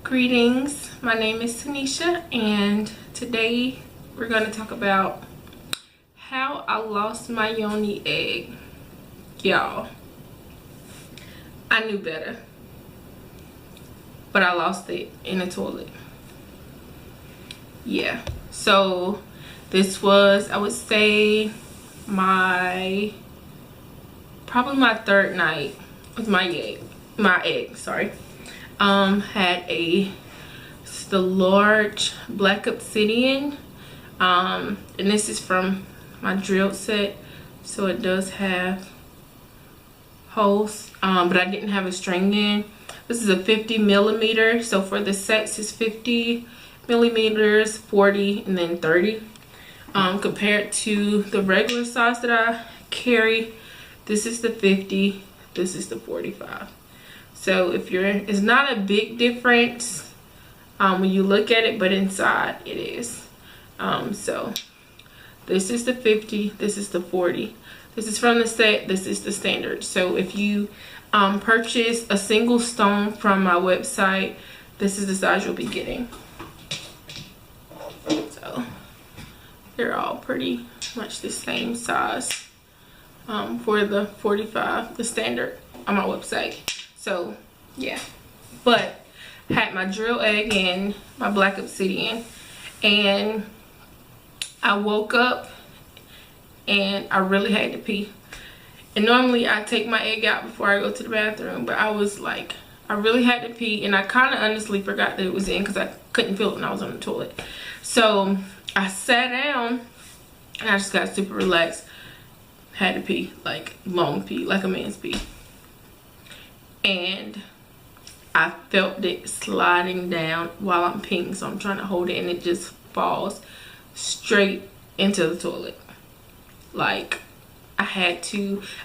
Greetings, my name is Tanisha, and today we're going to talk about how I lost my Yoni egg. Y'all, I knew better, but I lost it in the toilet. Yeah, so this was, I would say, probably my third night with my egg, sorry. Had the large black obsidian, and this is from my drilled set, so it does have holes, but I didn't have a string in. This is a 50 millimeter, so for the sets it's 50 millimeters, 40, and then 30. Compared to the regular size that I carry, this is the 50, this is the 45. So it's not a big difference when you look at it, but inside it is. So this is the 50, this is the 40. This is from the set, this is the standard. So if you purchase a single stone from my website, this is the size you'll be getting. So they're all pretty much the same size for the 45, the standard on my website. So yeah, but had my drill egg and my black obsidian, and I woke up and I really had to pee. And normally I take my egg out before I go to the bathroom, but I was like, I really had to pee, and I kind of honestly forgot that it was in because I couldn't feel it when I was on the toilet. So I sat down and I just got super relaxed. Had to pee, like long pee, like a man's pee. And I felt it sliding down while I'm peeing, so I'm trying to hold it, and it just falls straight into the toilet. Like, I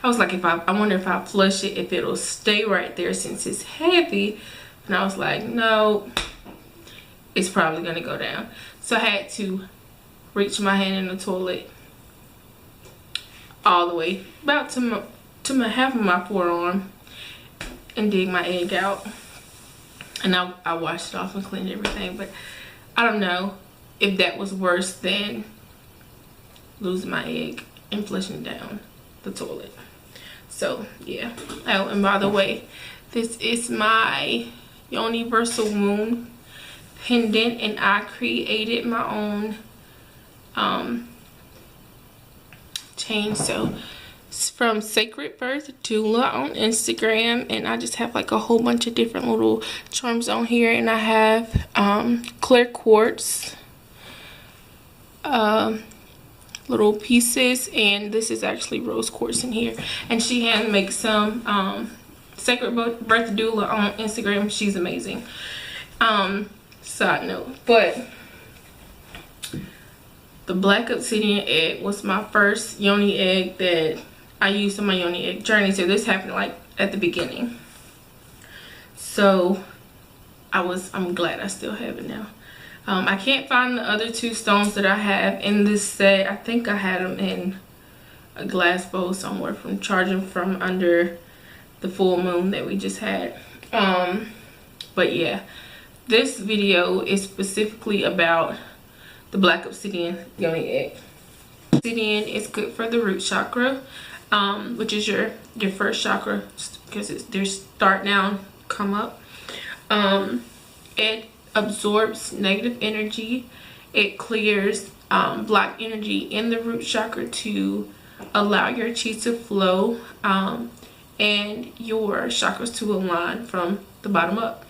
was like, I wonder if I flush it, if it'll stay right there since it's heavy. And I was like, no, it's probably gonna go down. So I had to reach my hand in the toilet all the way about to my half of my forearm and dig my egg out. And I washed it off and cleaned everything, but I don't know if that was worse than losing my egg and flushing down the toilet. So yeah. Oh, and by the way, this is my universal moon pendant, and I created my own chain. So it's from Sacred Birth Doula on Instagram, and I just have like a whole bunch of different little charms on here, and I have clear quartz little pieces, and this is actually rose quartz in here. And she hand makes some Sacred Birth Doula on Instagram. She's amazing. Side note, but the black obsidian egg was my first Yoni egg that I used on my Yoni egg journey. So this happened like at the beginning. So I'm glad I still have it now. I can't find the other two stones that I have in this set. I think I had them in a glass bowl somewhere from charging from under the full moon that we just had. But yeah, this video is specifically about the black obsidian Yoni egg. Obsidian is good for the root chakra, which is your first chakra, because there's start down, come up. It absorbs negative energy. It clears blocked energy in the root chakra to allow your chi to flow, and your chakras to align from the bottom up.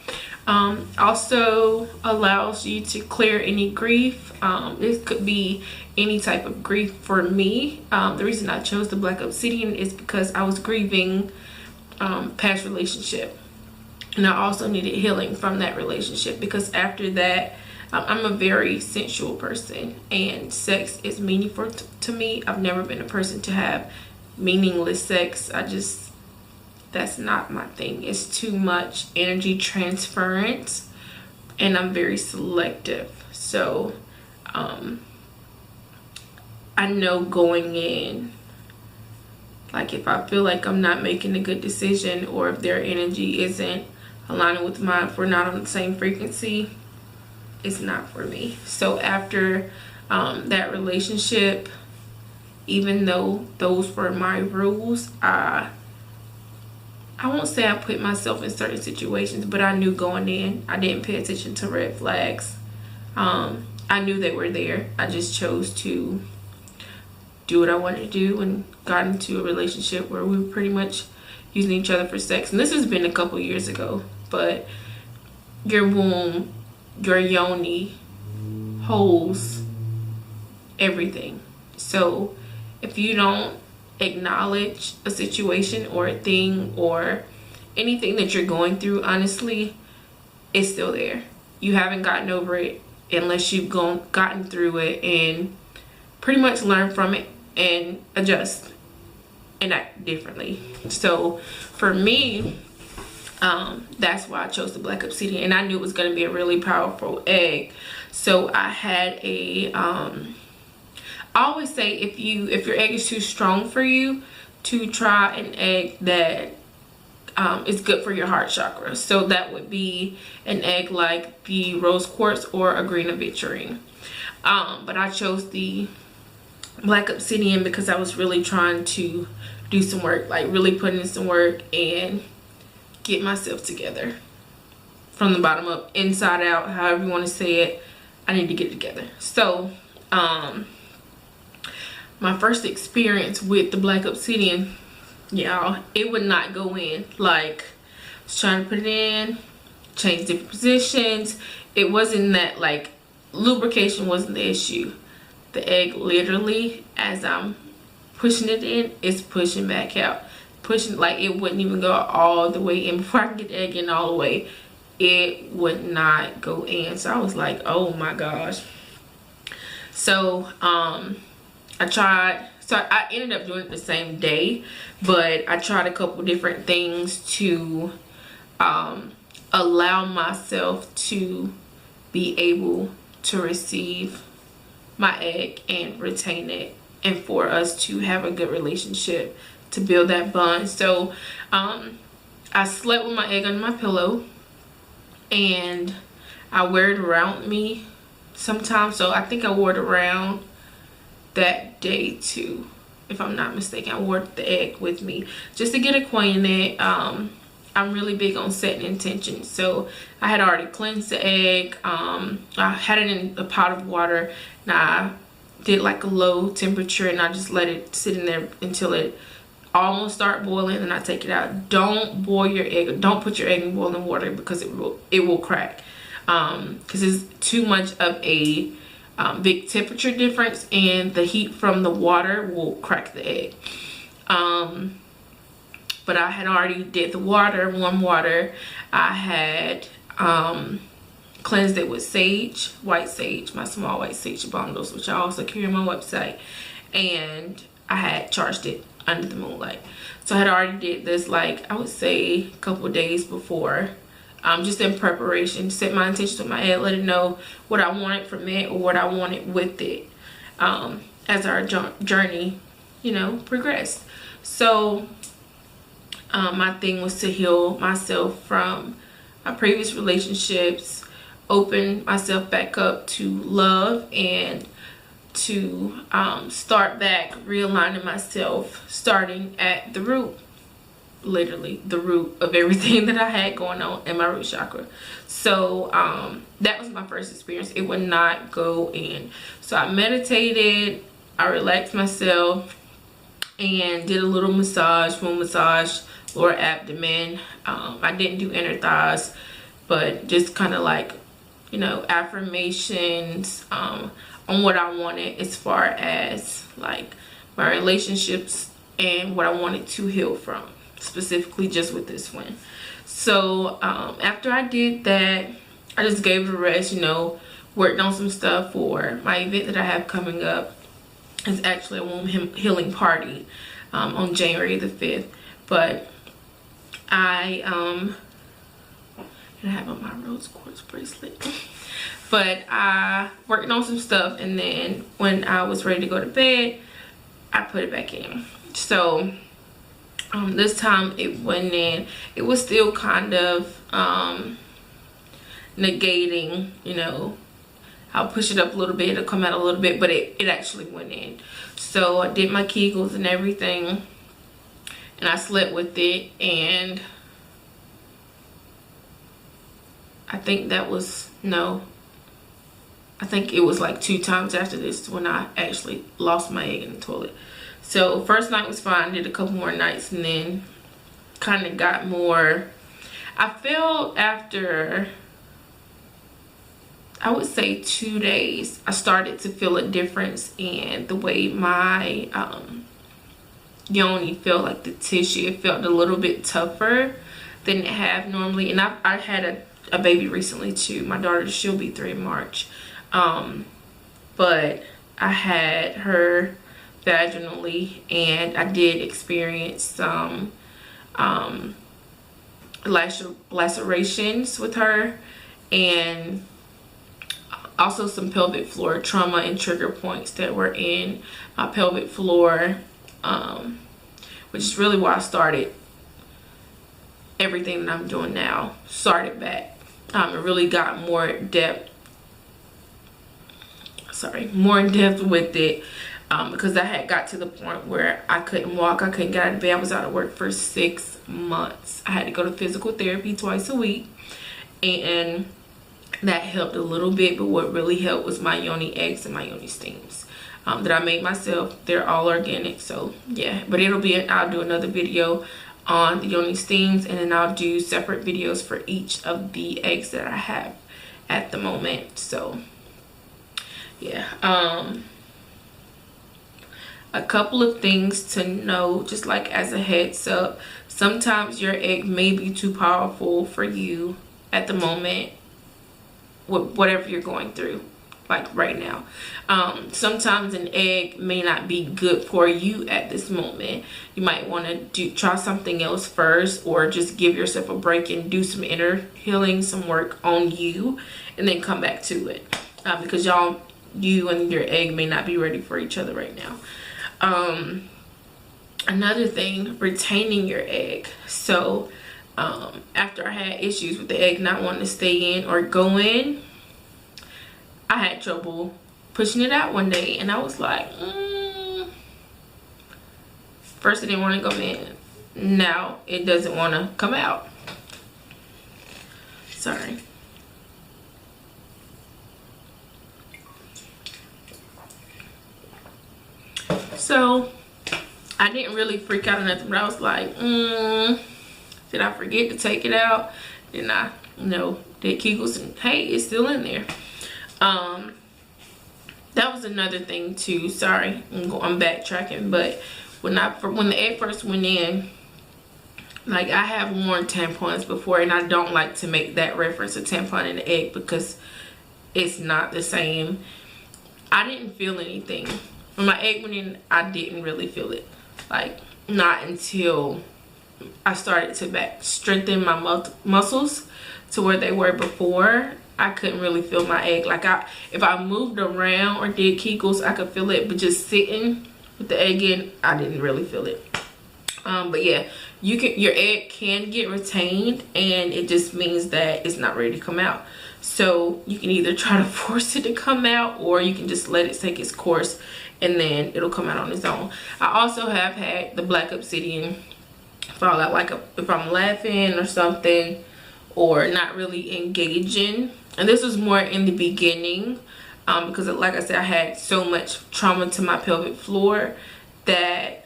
Also allows you to clear any grief. This could be any type of grief. For me, the reason I chose the black obsidian is because I was grieving past relationship, and I also needed healing from that relationship, because after that, I'm a very sensual person, and sex is meaningful to me. I've never been a person to have meaningless sex. That's not my thing. It's too much energy transference, and I'm very selective. So I know going in, like, if I feel like I'm not making a good decision, or if their energy isn't aligning with mine, if we're not on the same frequency, it's not for me. So after that relationship, even though those were my rules, I won't say I put myself in certain situations, but I knew going in, I didn't pay attention to red flags. I knew they were there. I just chose to do what I wanted to do and got into a relationship where we were pretty much using each other for sex. And this has been a couple years ago, but your womb, your yoni holds everything. So if you don't acknowledge a situation or a thing or anything that you're going through, honestly, it's still there. You haven't gotten over it unless you've gotten through it and pretty much learn from it and adjust and act differently. So for me, that's why I chose the black obsidian, and I knew it was going to be a really powerful egg. So I had a I always say, if your egg is too strong for you, to try an egg that is good for your heart chakra. So that would be an egg like the rose quartz or a green aventurine. But I chose the black obsidian because I was really trying to do some work, like really put in some work and get myself together from the bottom up, inside out, however you want to say it. I need to get it together. So my first experience with the black obsidian, y'all, it would not go in. Like, I was trying to put it in, change different positions. It wasn't that, like, lubrication wasn't the issue. The egg literally, as I'm pushing it in, it's pushing back out. Pushing, like, it wouldn't even go all the way in. Before I can get the egg in all the way, it would not go in. So I was like, oh my gosh. So I tried, so I ended up doing it the same day, but I tried a couple different things to allow myself to be able to receive my egg and retain it, and for us to have a good relationship, to build that bond. So I slept with my egg under my pillow, and I wear it around me sometimes. So I think I wore it around that day too, if I'm not mistaken. I wore the egg with me just to get acquainted. I'm really big on setting intentions. So I had already cleansed the egg. I had it in a pot of water, and I did like a low temperature, and I just let it sit in there until it almost start boiling, and I take it out. Don't boil your egg. Don't put your egg in boiling water, because it will crack, because it's too much of a big temperature difference, and the heat from the water will crack the egg. But I had already did the water, warm water. I had cleansed it with sage, white sage, my small white sage bundles, which I also carry on my website, and I had charged it under the moonlight. So I had already did this, like, I would say a couple of days before, just in preparation, set my intentions with my head, let it know what I wanted from it or what I wanted with it, as our journey, you know, progressed. So my thing was to heal myself from my previous relationships, open myself back up to love, and to start back realigning myself, starting at the root, literally the root of everything that I had going on in my root chakra. So that was my first experience. It would not go in. So I meditated, I relaxed myself, and did a little massage, full massage, lower abdomen. I didn't do inner thighs, but just kind of like, you know, affirmations on what I wanted as far as like my relationships and what I wanted to heal from, specifically just with this one. So after I did that, I just gave it a rest, you know, worked on some stuff for my event that I have coming up. It's actually a womb healing party on January the 5th. But I have on my rose quartz bracelet. But I worked on some stuff, and then when I was ready to go to bed, I put it back in. So This time it went in. It was still kind of negating, you know, I'll push it up a little bit, it'll come out a little bit, but it actually went in. So I did my Kegels and everything, and I slept with it, and I think that was, no, I think it was like 2 times after this when I actually lost my egg in the toilet. So first night was fine, did a couple more nights, and then kind of got more, I felt after, I would say 2 days, I started to feel a difference in the way my yoni felt, like the tissue. It felt a little bit tougher than it have normally. And I had a baby recently too. My daughter, she'll be 3 in March. But I had her vaginally, and I did experience some lacerations with her, and also some pelvic floor trauma and trigger points that were in my pelvic floor, which is really why I started everything that I'm doing now. Started back. It really got more in depth with it, because I had got to the point where I couldn't walk, I couldn't get out of bed. I was out of work for 6 months. I had to go to physical therapy twice a week, and that helped a little bit. But what really helped was my yoni eggs and my yoni steams that I made myself. They're all organic, so yeah. But I'll do another video on the yoni steams, and then I'll do separate videos for each of the eggs that I have at the moment. So yeah, a couple of things to know, just like as a heads up. Sometimes your egg may be too powerful for you at the moment with whatever you're going through, like right now. Sometimes an egg may not be good for you at this moment. You might want to try something else first, or just give yourself a break and do some inner healing, some work on you, and then come back to it, because you and your egg may not be ready for each other right now. Another thing, retaining your egg. So after I had issues with the egg not wanting to stay in or go in, I had trouble pushing it out one day, and I was like, first it didn't want to go in, now it doesn't want to come out. Sorry. So I didn't really freak out or nothing, but I was like, did I forget to take it out? Then I, did Kegels, and hey, it's still in there. That was another thing too. Sorry, I'm backtracking, but when the egg first went in, like, I have worn tampons before, and I don't like to make that reference to tampon and the egg because it's not the same. I didn't feel anything when my egg went in. I didn't really feel it, like, not until I started to strengthen my muscles to where they were before. I couldn't really feel my egg. Like, if I moved around or did Kegels, I could feel it, but just sitting with the egg in, I didn't really feel it. But yeah, your egg can get retained, and it just means that it's not ready to come out. So you can either try to force it to come out, or you can just let it take its course, and then it'll come out on its own. I also have had the black obsidian fall out, like if I'm laughing or something, or not really engaging. And this was more in the beginning, because like I said, I had so much trauma to my pelvic floor that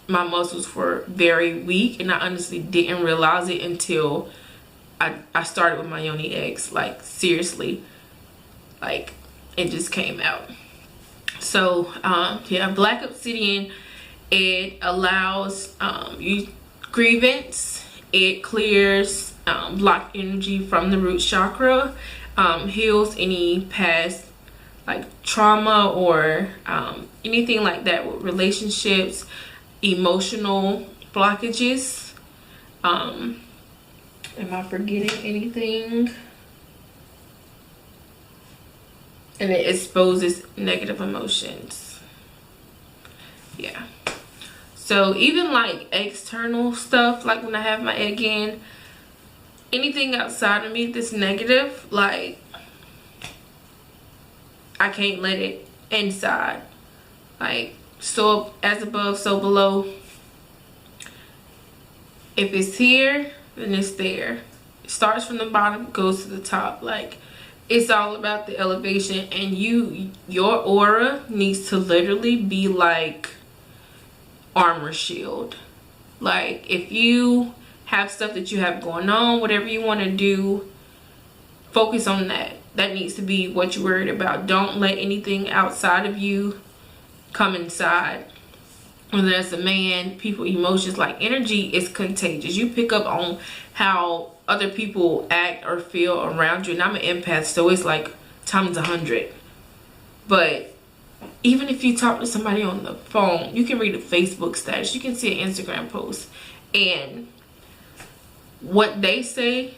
my muscles were very weak, and I honestly didn't realize it until I started with my yoni eggs. Like, seriously, like, it just came out. So yeah, black obsidian, it allows grievance. It clears blocked energy from the root chakra, heals any past, like, trauma or anything like that with relationships, emotional blockages. Am I forgetting anything? And it exposes negative emotions. Yeah. So even like external stuff, like when I have my egg in, anything outside of me that's negative, like I can't let it inside. Like, so as above, so below. If it's here, then it's there. It starts from the bottom, goes to the top. Like, it's all about the elevation, and your aura needs to literally be like armor shield. Like, if you have stuff that you have going on, whatever you want to do, focus on that. That needs to be what you're worried about. Don't let anything outside of you come inside. Whether that's a man, people, emotions, like energy is contagious. You pick up on how other people act or feel around you. And I'm an empath, so it's like times 100. But even if you talk to somebody on the phone, you can read a Facebook status, you can see an Instagram post, and what they say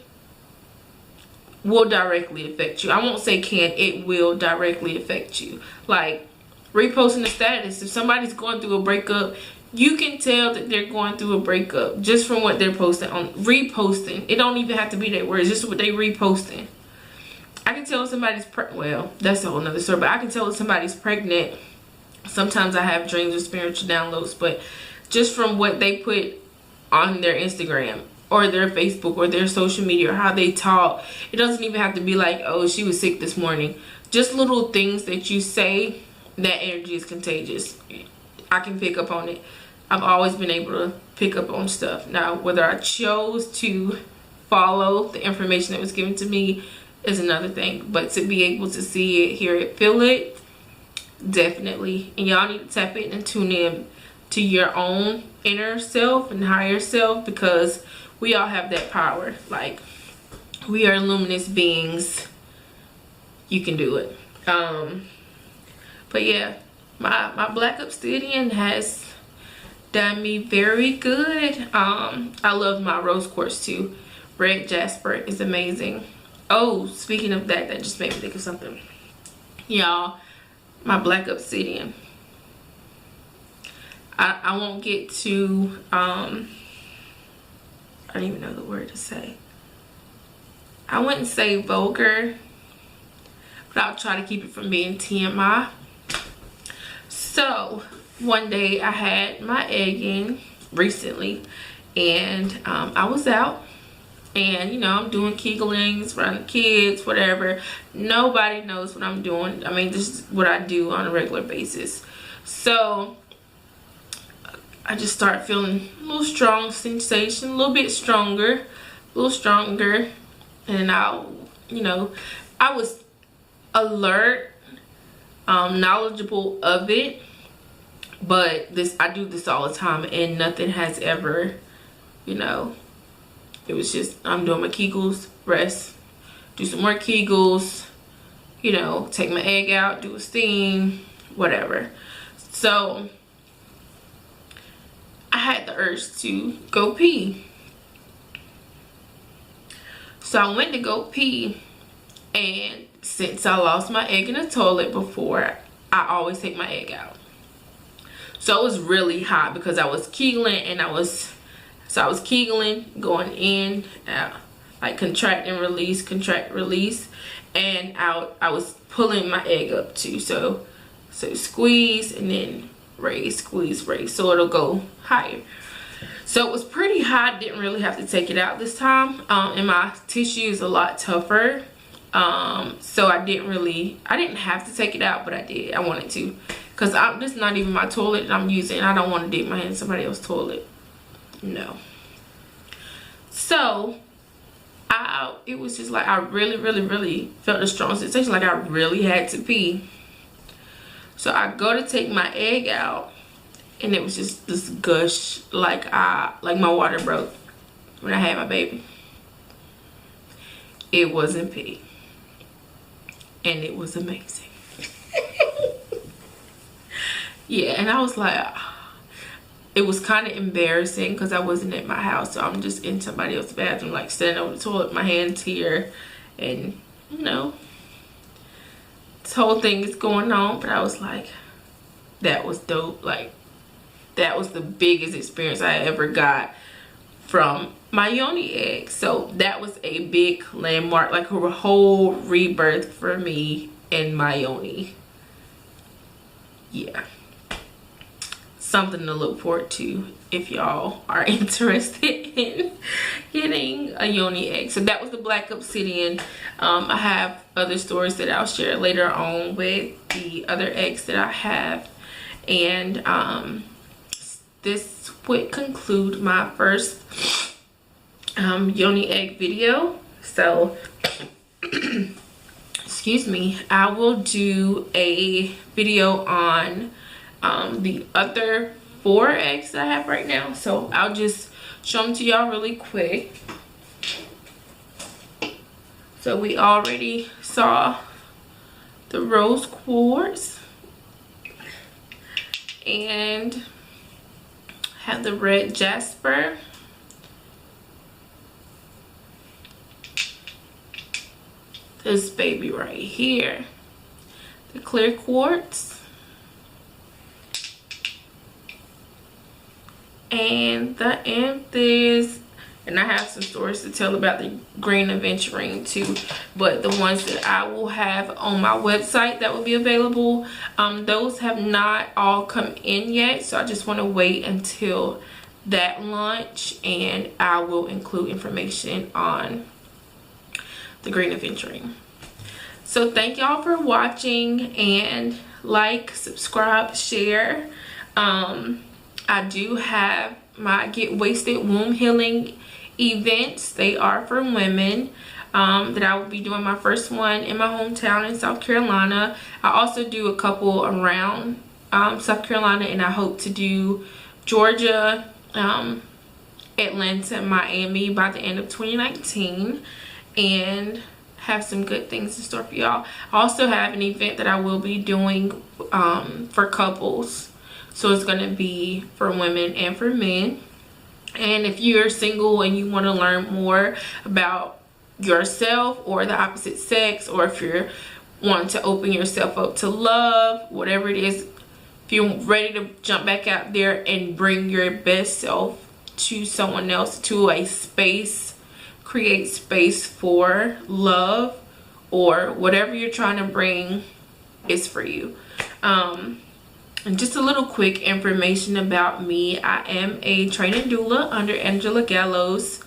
will directly affect you. I won't say can, it will directly affect you. Like, reposting the status, if somebody's going through a breakup, you can tell that they're going through a breakup just from what they're posting on reposting. It don't even have to be their words, just what they reposting. I can tell if somebody's well, that's a whole nother story, but I can tell if somebody's pregnant. Sometimes I have dreams or spiritual downloads, but just from what they put on their Instagram or their Facebook or their social media or how they talk, it doesn't even have to be like, oh, she was sick this morning. Just little things that you say, that energy is contagious. I can pick up on it. I've always been able to pick up on stuff. Now, whether I chose to follow the information that was given to me is another thing, but to be able to see it, hear it, feel it, definitely. And y'all need to tap in and tune in to your own inner self and higher self, because we all have that power. Like, we are luminous beings. You can do it. But yeah, my black obsidian has done me very good. I love my rose quartz too. Red jasper is amazing. Oh, speaking of that, that just made me think of something. Y'all, my black obsidian. I won't get too, I don't even know the word to say. I wouldn't say vulgar, but I'll try to keep it from being TMI. So, one day I had my egg in recently, and I was out, and you know, I'm doing Kegelings around the kids, whatever. Nobody knows what I'm doing. I mean, this is what I do on a regular basis. So I just start feeling a little strong sensation, a little bit stronger, and I was alert, knowledgeable of it, but I do this all the time, and nothing has ever, it was just, I'm doing my Kegels, rest, do some more Kegels, take my egg out, do a steam, whatever. So I had the urge to go pee. So I went to go pee, and since I lost my egg in the toilet before, I always take my egg out. So it was really hot because I was Kegeling, and I was Kegeling, going in, out, like contract and release, contract, release, and out. I was pulling my egg up too. So squeeze and then raise, squeeze, raise, so it'll go higher. So it was pretty hot. Didn't really have to take it out this time, and my tissue is a lot tougher, so I didn't have to take it out, but I did. I wanted to, because this is not even my toilet that I'm using. I don't want to dig my hand in somebody else's toilet, no. So it was just like I really felt a strong sensation, like I really had to pee. So I go to take my egg out, and it was just this gush, like my water broke when I had my baby. It wasn't pee, and it was amazing. Yeah, and I was like, it was kind of embarrassing because I wasn't at my house, so I'm just in somebody else's bathroom, like standing over the toilet, my hands here, and this whole thing is going on. But I was like, that was dope. Like, that was the biggest experience I ever got from my Yoni egg. So that was a big landmark, like a whole rebirth for me in my Yoni. Yeah, something to look forward to if y'all are interested in getting a Yoni egg. So that was the black obsidian. I have other stories that I'll share later on with the other eggs that I have. And this would conclude my first Yoni egg video. So excuse me, I will do a video on the other 4 eggs that I have right now. So I'll just show them to y'all really quick. So we already saw the rose quartz and have the red jasper, this baby right here, the clear quartz, and the amethyst. And I have some stories to tell about the green aventurine too, but the ones that I will have on my website that will be available, those have not all come in yet, so I just want to wait until that launch, and I will include information on the green aventurine. So thank y'all for watching, and like, subscribe, share. I do have my Get Wasted Womb Healing events. They are for women, that I will be doing my first one in my hometown in South Carolina. I also do a couple around South Carolina, and I hope to do Georgia, Atlanta, and Miami by the end of 2019, and have some good things in store for y'all. I also have an event that I will be doing for couples, so it's going to be for women and for men. And if you're single and you want to learn more about yourself or the opposite sex, or if you're wanting to open yourself up to love, whatever it is, if you're ready to jump back out there and bring your best self to someone else, to a space, create space for love, or whatever you're trying to bring is for you. And just a little quick information about me. I am a training doula under Angela Gallo's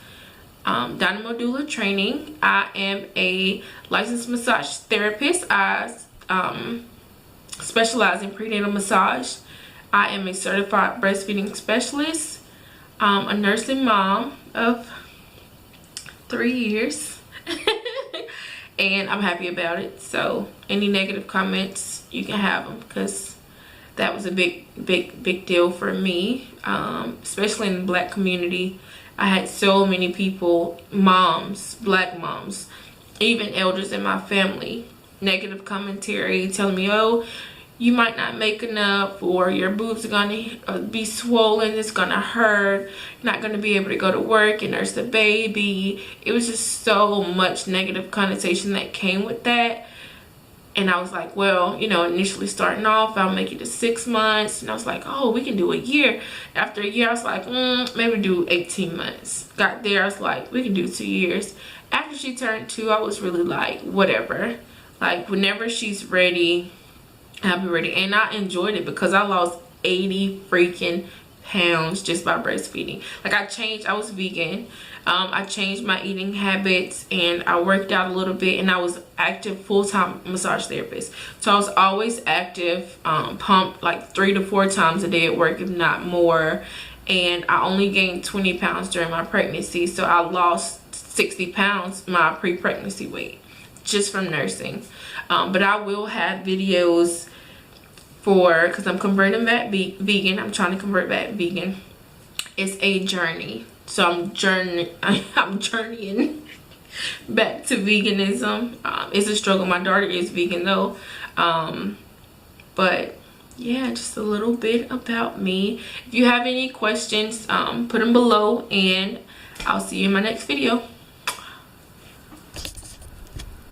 Dynamo Doula Training. I am a licensed massage therapist. I specialize in prenatal massage. I am a certified breastfeeding specialist, a nursing mom of 3 years, and I'm happy about it. So any negative comments, you can have them, because that was a big deal for me, especially in the black community. I had so many people, moms, black moms, even elders in my family, negative commentary telling me, oh, you might not make enough, or your boobs are gonna be swollen, it's gonna hurt, you're not gonna be able to go to work and nurse the baby. It was just so much negative connotation that came with that. And I was like, well, you know, initially starting off, I'll make it to 6 months. And I was like, oh, we can do a year. After a year, I was like, maybe do 18 months. Got there, I was like, we can do 2 years. After she turned 2, I was really like, whatever. Like, whenever she's ready, I'll be ready. And I enjoyed it because I lost 80 freaking pounds just by breastfeeding. Like, I was vegan. I changed my eating habits, and I worked out a little bit, and I was active full-time massage therapist. So I was always active, pumped like 3 to 4 times a day at work, if not more. And I only gained 20 pounds during my pregnancy. So I lost 60 pounds my pre-pregnancy weight just from nursing. But I will have videos because I'm converting back vegan. I'm trying to convert back vegan. It's a journey. So I'm journeying back to veganism. It's a struggle. My daughter is vegan though. But yeah, just a little bit about me. If you have any questions, put them below, and I'll see you in my next video.